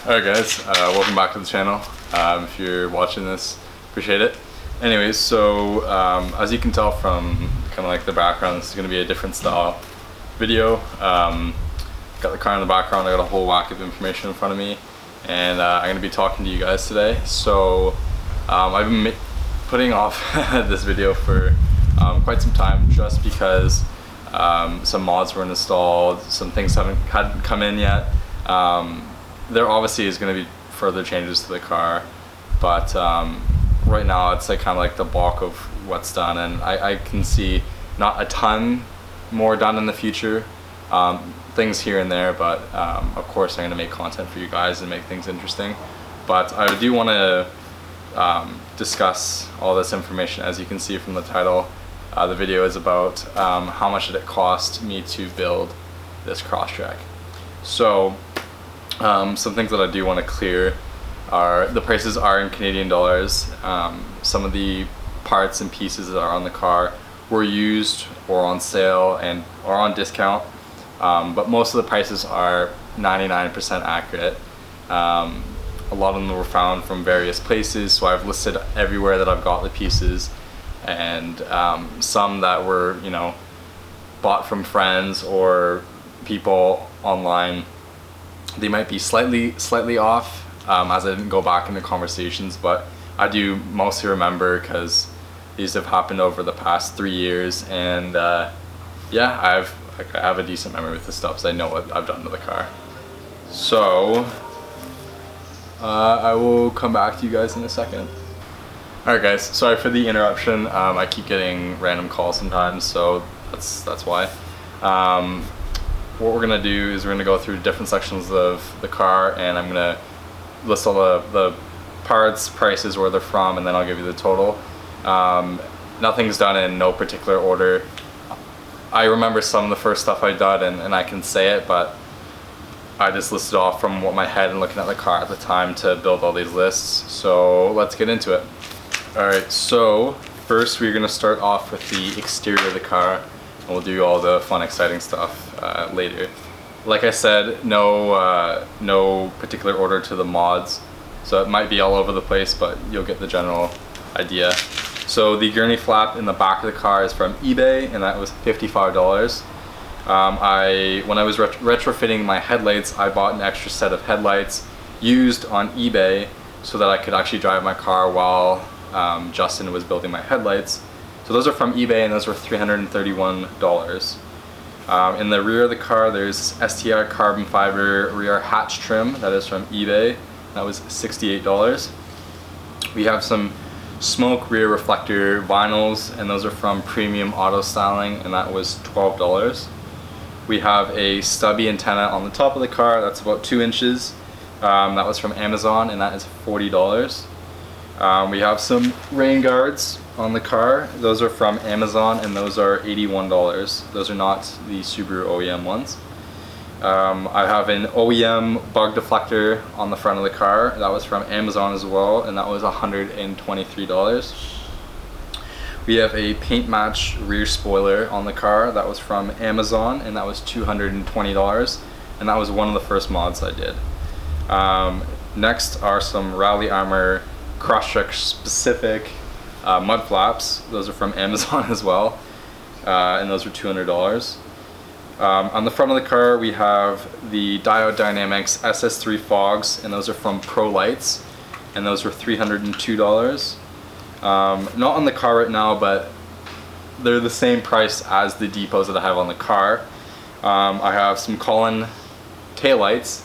Alright guys, welcome back to the channel. If you're watching this, appreciate it. Anyways, so as you can tell from kind of like the background, this is going to be a different style video. Got the car in the background, I got a whole whack of information in front of me, and I'm going to be talking to you guys today. So I've been putting off this video for quite some time, just because some mods were installed, some things hadn't come in yet. There obviously is going to be further changes to the car, but right now it's like kind of like the bulk of what's done, and I can see not a ton more done in the future, things here and there, but of course I'm going to make content for you guys and make things interesting. But I do want to discuss all this information. As you can see from the title, the video is about how much did it cost me to build this Crosstrek. So some things that I do want to clear are the prices are in Canadian dollars. Some of the parts and pieces that are on the car were used or on sale and or on discount, but most of the prices are 99% accurate. A lot of them were found from various places, so I've listed everywhere that I've got the pieces, and some that were, you know, bought from friends or people online. They might be slightly off, as I didn't go back into conversations, but I do mostly remember because these have happened over the past 3 years, and yeah, I have a decent memory with this stuff, so I know what I've done to the car. So I will come back to you guys in a second. Alright guys, sorry for the interruption. I keep getting random calls sometimes, so that's why. What we're going to do is we're going to go through different sections of the car, and I'm going to list all the parts, prices, where they're from, and then I'll give you the total. Nothing's done in no particular order. I remember some of the first stuff I done, and I can say it, but I just listed off from what my head and looking at the car at the time to build all these lists. So let's get into it. Alright, so first we're going to start off with the exterior of the car, and we'll do all the fun, exciting stuff later. Like I said, no particular order to the mods, so it might be all over the place, but you'll get the general idea. So the gurney flap in the back of the car is from eBay, and that was $55. When I was retrofitting my headlights, I bought an extra set of headlights used on eBay so that I could actually drive my car while Justin was building my headlights. So those are from eBay, and those were $331. In the rear of the car, there's STI carbon fiber rear hatch trim. That is from eBay. That was $68. We have some smoke rear reflector vinyls, and those are from Premium Auto Styling, and that was $12. We have a stubby antenna on the top of the car. That's about 2 inches. That was from Amazon, and that is $40. We have some rain guards on the car. Those are from Amazon, and those are $81. Those are not the Subaru OEM ones. I have an OEM bug deflector on the front of the car. That was from Amazon as well, and that was $123. We have a paint match rear spoiler on the car. That was from Amazon, and that was $220, and that was one of the first mods I did. Next are some Rally Armor Crosstrek specific mud flaps. Those are from Amazon as well, and those were $200. On the front of the car, we have the Diode Dynamics SS3 fogs, and those are from Pro Lights, and those were $302. Not on the car right now, but they're the same price as the depots that I have on the car. I have some Colin taillights.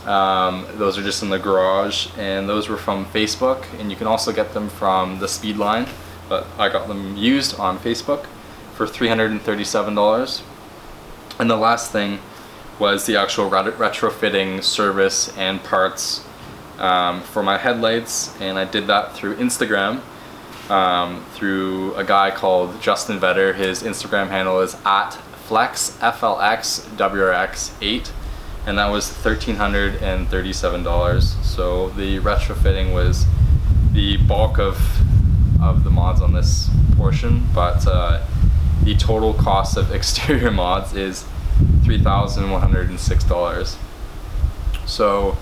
Those are just in the garage, and those were from Facebook, and you can also get them from the Speedline, but I got them used on Facebook for $337. And the last thing was the actual retrofitting service and parts for my headlights, and I did that through Instagram, through a guy called Justin Vetter. His Instagram handle is @FlexWRX8, and that was $1,337. So the retrofitting was the bulk of the mods on this portion, but the total cost of exterior mods is $3,106. So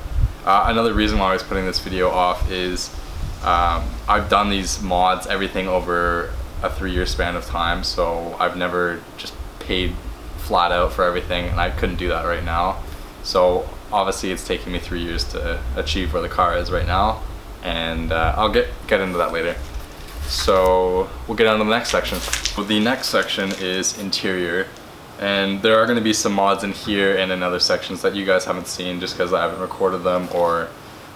Another reason why I was putting this video off is I've done these mods, everything over a 3-year span of time, so I've never just paid flat out for everything, and I couldn't do that right now. So obviously it's taking me 3 years to achieve where the car is right now, and I'll get into that later. So we'll get on to the next section. Well, the next section is interior, and there are going to be some mods in here and in other sections that you guys haven't seen just because I haven't recorded them, or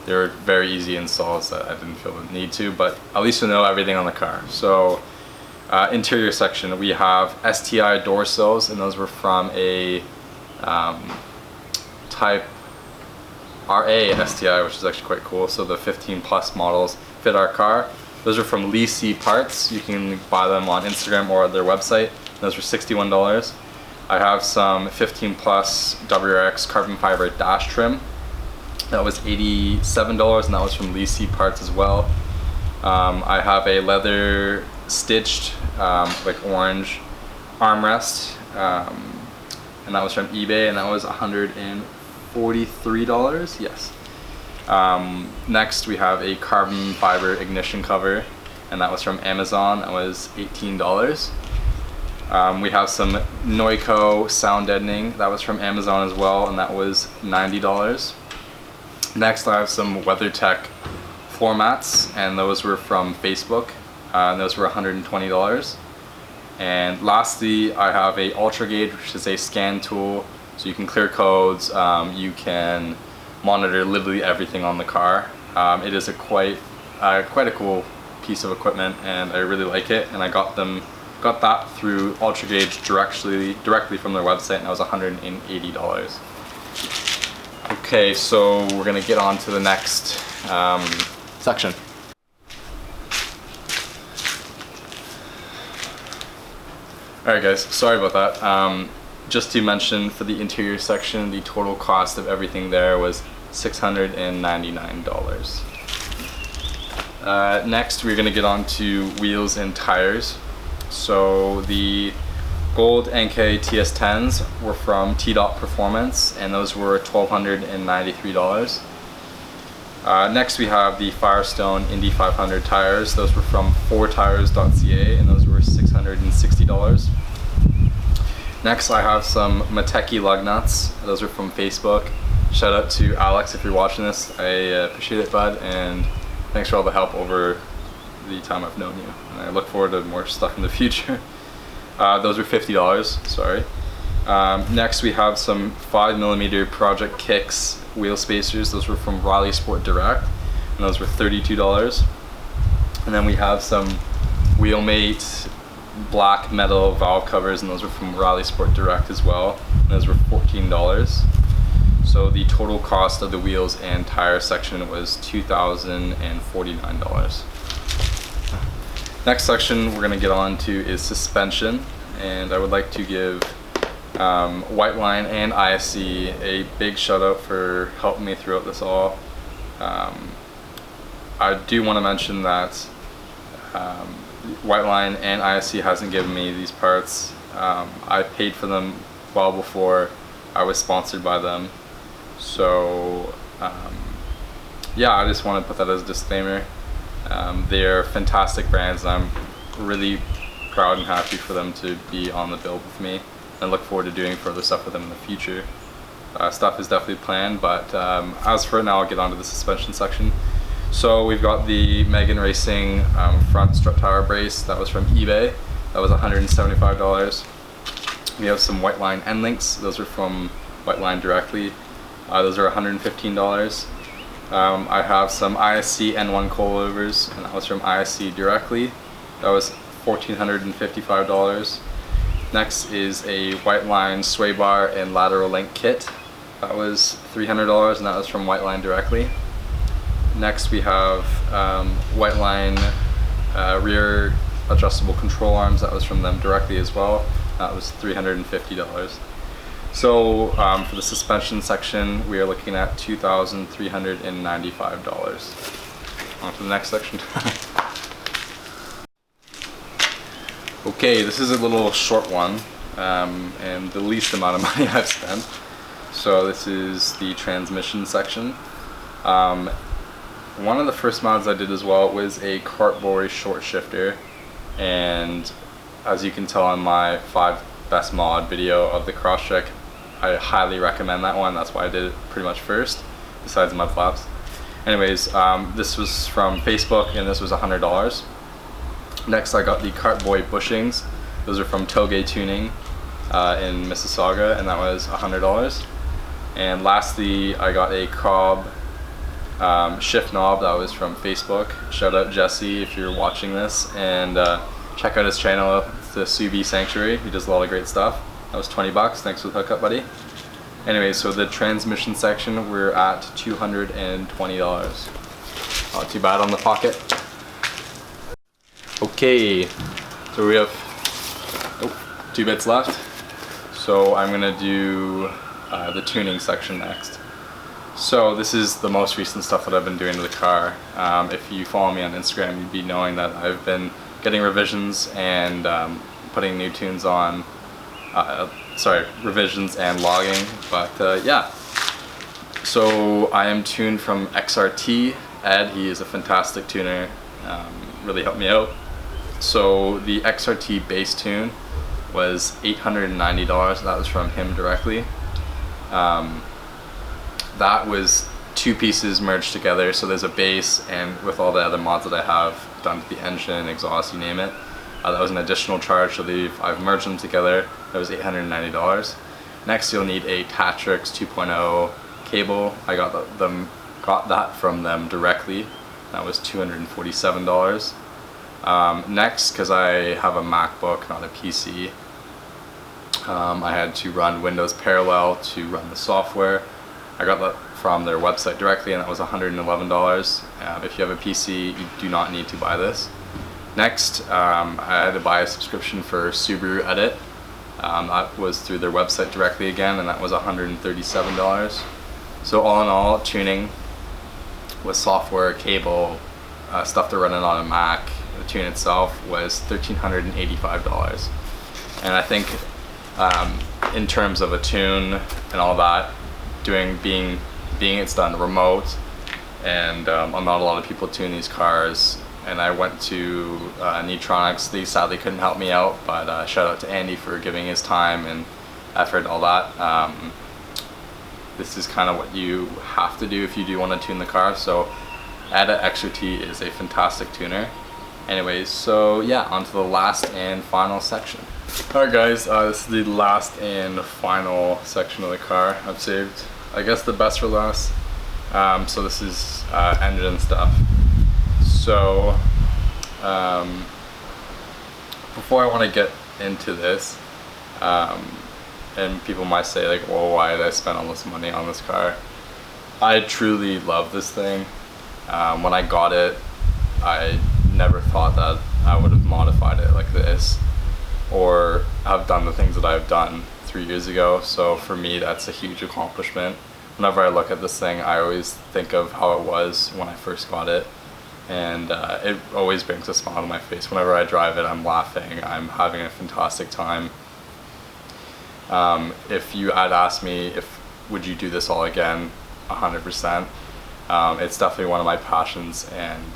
they're very easy installs that I didn't feel the need to, but at least you'll know everything on the car. So interior section, we have STI door sills, and those were from a type RA STI, which is actually quite cool. So the 15 plus models fit our car. Those are from Lee C Parts. You can buy them on Instagram or their website. Those were $61. I have some 15 plus WRX carbon fiber dash trim. That was $87, and that was from Lee C Parts as well. I have a leather stitched like orange armrest, and that was from eBay, and that was $143. Yes. Next we have a carbon fiber ignition cover, and that was from Amazon. That was $18. We have some Noico sound deadening. That was from Amazon as well, and that was $90. Next I have some WeatherTech floor mats, and those were from Facebook, and those were $120. And lastly, I have a Ultra Gauge, which is a scan tool, so you can clear codes, you can monitor literally everything on the car. It is quite a cool piece of equipment, and I really like it, and I got that through Ultra Gauge directly from their website, and that was $180. Okay, so we're gonna get on to the next section. Alright guys, sorry about that. Just to mention, for the interior section, the total cost of everything there was $699. Next, we're gonna get on to wheels and tires. So the gold NK TS10s were from T-Dot Performance, and those were $1,293. Next we have the Firestone Indy 500 tires. Those were from 4tires.ca, and those were $660. Next I have some Mateki lug nuts. Those are from Facebook. Shout out to Alex if you're watching this. I appreciate it, bud, and thanks for all the help over the time I've known you. And I look forward to more stuff in the future. Those were $50, sorry. Next we have some 5mm Project Kicks wheel spacers. Those were from Riley Sport Direct, and those were $32. And then we have some Wheelmate black metal valve covers, and those were from Riley Sport Direct as well, and those were $14. So the total cost of the wheels and tire section was $2,049. Next section we're going to get on to is suspension, and I would like to give Whiteline and ISC a big shout out for helping me throughout this all. I do want to mention that Whiteline and ISC hasn't given me these parts. I paid for them well before I was sponsored by them. So yeah, I just want to put that as a disclaimer. They're fantastic brands, and I'm really proud and happy for them to be on the build with me, and look forward to doing further stuff with them in the future. Stuff is definitely planned, but as for now, I'll get onto the suspension section. So we've got the Megan Racing front strut tower brace. That was from eBay. That was $175. We have some Whiteline end links. Those are from Whiteline directly. Those are $115. I have some ISC N1 coilovers, and that was from ISC directly. That was $1,455. Next is a Whiteline sway bar and lateral link kit. That was $300, and that was from Whiteline directly. Next we have Whiteline rear adjustable control arms. That was from them directly as well. That was $350. So for the suspension section, we are looking at $2,395. On to the next section. Okay, this is a little short one, and the least amount of money I've spent. So this is the transmission section. One of the first mods I did as well was a cartboy short shifter, and as you can tell in my 5 best mod video of the Crosstrek, I highly recommend that one. That's why I did it pretty much first, besides mud flaps. Anyways, this was from Facebook, and this was $100. Next, I got the cartboy bushings. Those are from Toge Tuning in Mississauga, and that was $100. And lastly, I got a Cobb shift knob. That was from Facebook. Shout out Jesse if you're watching this, and check out his channel, the Subi Sanctuary. He does a lot of great stuff. That was 20 bucks. Thanks for the hookup, buddy. Anyway, so the transmission section, we're at $220. Not too bad on the pocket. Okay, so we have 2 bits left. So I'm gonna do the tuning section next. So this is the most recent stuff that I've been doing to the car. If you follow me on Instagram, you'd be knowing that I've been getting revisions and putting new tunes on. Revisions and logging, but yeah. So I am tuned from XRT. Ed, he is a fantastic tuner, really helped me out. So the XRT bass tune was $890. That was from him directly. That was 2 pieces merged together, so there's a bass and with all the other mods that I have done to the engine, exhaust, you name it. That was an additional charge, so I've merged them together. That was $890. Next, you'll need a Tatrix 2.0 cable. I got that from them directly. That was $247. Next, because I have a MacBook, not a PC, I had to run Windows Parallel to run the software. I got that from their website directly, and that was $111. If you have a PC, you do not need to buy this. Next, I had to buy a subscription for Subaru Edit. That was through their website directly again, and that was $137. So all in all, tuning with software, cable, stuff to run it on a Mac, the tune itself was $1,385. And I think in terms of a tune and all that, being it's done remote, and not a lot of people tune these cars. And I went to Neutronics. They sadly couldn't help me out, but shout out to Andy for giving his time and effort and all that. This is kind of what you have to do if you do want to tune the car. So Ada XRT is a fantastic tuner. Anyways, so yeah, on to the last and final section. Alright guys, this is the last and final section of the car. I've saved, I guess, the best for last. So this is engine stuff. So, before I want to get into this, and people might say like, well, why did I spend all this money on this car? I truly love this thing. When I got it, I never thought that I would have modified it like this, or have done the things that I've done 3 years ago. So for me, that's a huge accomplishment. Whenever I look at this thing, I always think of how it was when I first got it. And it always brings a smile to my face. Whenever I drive it, I'm laughing, I'm having a fantastic time. If you had asked me would you do this all again, 100%. It's definitely one of my passions, and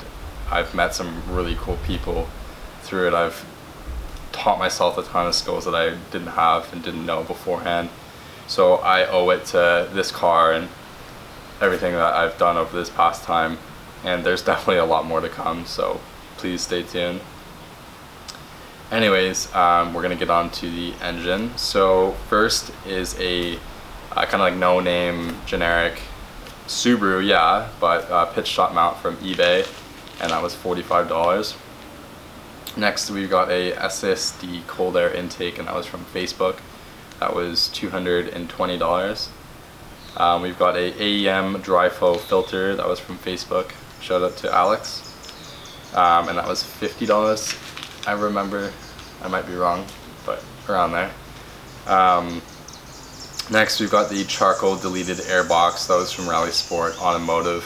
I've met some really cool people through it. I've taught myself a ton of skills that I didn't have and didn't know beforehand. So I owe it to this car and everything that I've done over this past time. And there's definitely a lot more to come, so please stay tuned. Anyways, we're gonna get on to the engine. So first is a kind of like no-name generic Subaru, yeah, but pitch shot mount from eBay, and that was $45. Next we got a SSD cold air intake, and that was from Facebook. That was $220. We've got a AEM dry flow filter, that was from Facebook. Shout out to Alex, and that was $50. I remember, I might be wrong, but around there. Next we've got the charcoal deleted airbox. That was from Rally Sport Automotive.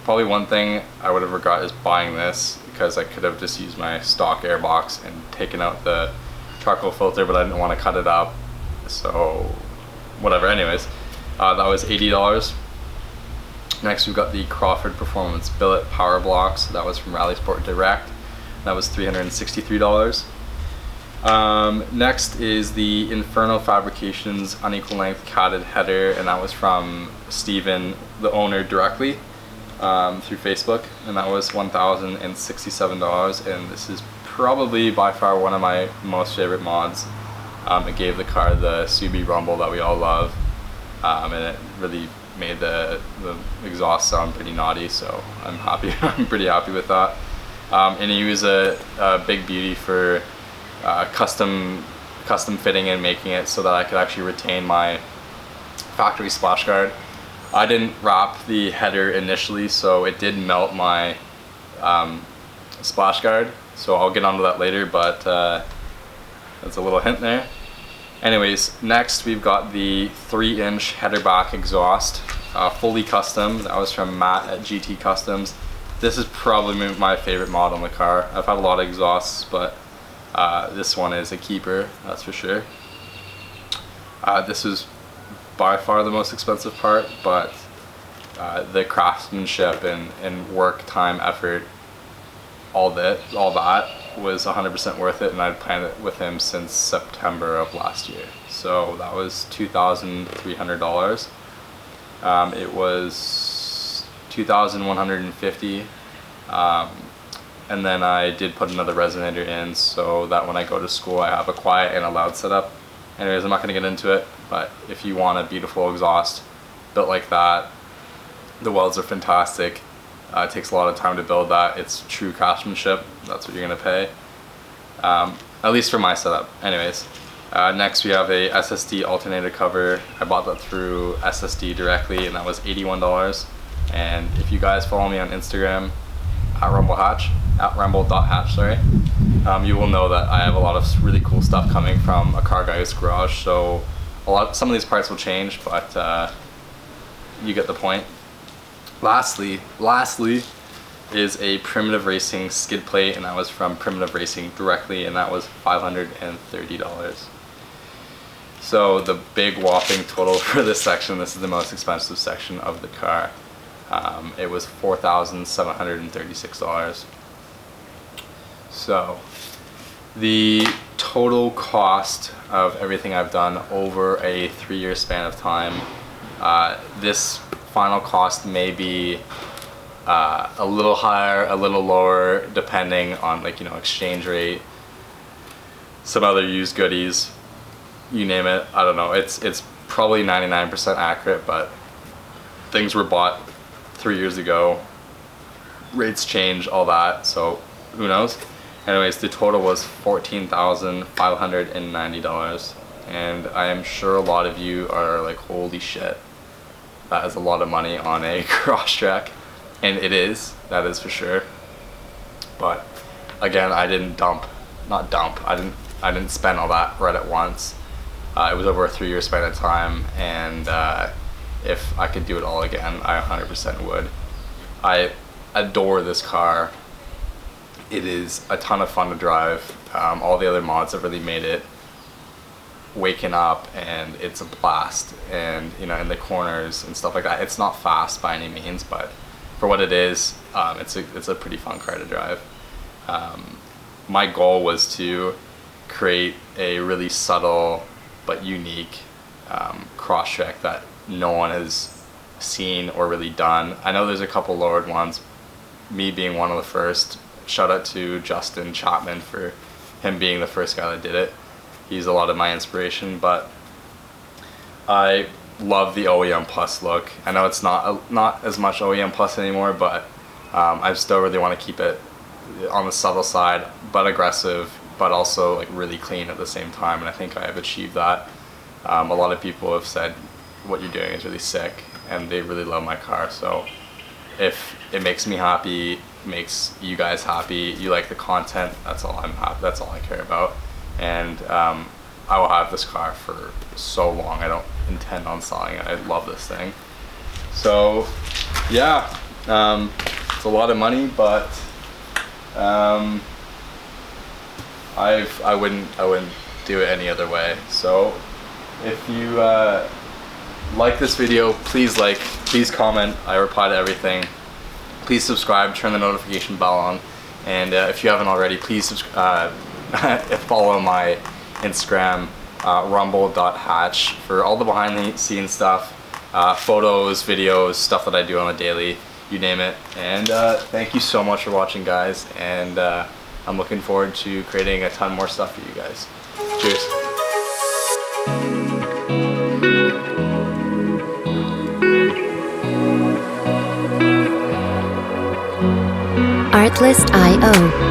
Probably one thing I would have regret is buying this, because I could have just used my stock airbox and taken out the charcoal filter, but I didn't want to cut it up, so whatever. Anyways, that was $80. Next we've got the Crawford Performance Billet Power Blocks. That was from Rally Sport Direct. That was $363. Next is the Inferno Fabrications Unequal Length Catted Header, and that was from Steven, the owner, directly through Facebook, and that was $1,067. And this is probably by far one of my most favorite mods. It gave the car the Subi rumble that we all love, and it really made the exhaust sound pretty naughty, so I'm happy. I'm pretty happy with that. And he was a big beauty for custom fitting and making it so that I could actually retain my factory splash guard. I didn't wrap the header initially, so it did melt my splash guard, so I'll get onto that later, but that's a little hint there. Anyways, next we've got the 3-inch header back exhaust, fully custom. That was from Matt at GT Customs. This is probably my favorite mod on the car. I've had a lot of exhausts, but this one is a keeper, that's for sure. This was by far the most expensive part, but the craftsmanship and work, time, effort, all that was 100% worth it, and I'd planned it with him since September of last year. So that was $2,300. It was $2,150, and then I did put another resonator in so that when I go to school I have a quiet and a loud setup. Anyways, I'm not going to get into it, but if you want a beautiful exhaust built like that, the welds are fantastic. It takes a lot of time to build that. It's true craftsmanship. That's what you're going to pay, at least for my setup. Anyways, next we have a SSD alternator cover. I bought that through SSD directly, and that was $81. And if you guys follow me on Instagram at rumble.hatch, sorry, you will know that I have a lot of really cool stuff coming from a car guy's garage. So some of these parts will change, but you get the point. Lastly is a Primitive Racing skid plate, and that was from Primitive Racing directly, and that was $530. So the big whopping total for this section, this is the most expensive section of the car. It was $4,736. So the total cost of everything I've done over a 3-year span of time, this final cost may be a little higher, a little lower, depending on, like, exchange rate, some other used goodies, you name it. I don't know. It's probably 99% accurate, but things were bought 3 years ago, rates change, all that, so who knows. Anyways, the total was $14,590, and I am sure a lot of you are like, holy shit, that is a lot of money on a Crosstrek, and it is, that is for sure. But again, I didn't I didn't spend all that right at once. It was over a 3-year span of time, and if I could do it all again, I 100% would. I adore this car. It is a ton of fun to drive. All the other mods have really made it waking up, and it's a blast. And in the corners and stuff like that, it's not fast by any means, but for what it is, it's a pretty fun car to drive. My goal was to create a really subtle but unique Crosstrek that no one has seen or really done. I know there's a couple lowered ones, me being one of the first. Shout out to Justin Chapman for him being the first guy that did it. He's a lot of my inspiration, but I love the OEM Plus look. I know it's not as much OEM Plus anymore, but I still really want to keep it on the subtle side, but aggressive, but also like really clean at the same time, and I think I have achieved that. A lot of people have said what you're doing is really sick, and they really love my car. So if it makes me happy, makes you guys happy, you like the content, that's all I'm happy. That's all I care about. And I will have this car for so long. I don't intend on selling it. I love this thing. So yeah, it's a lot of money, but I wouldn't do it any other way. So if you like this video, please like, please comment, I reply to everything. Please subscribe, turn the notification bell on, and if you haven't already, please follow my Instagram, rumble.hatch, for all the behind the scenes stuff, photos, videos, stuff that I do on a daily, you name it. And thank you so much for watching, guys, and I'm looking forward to creating a ton more stuff for you guys. Cheers. Artlist.io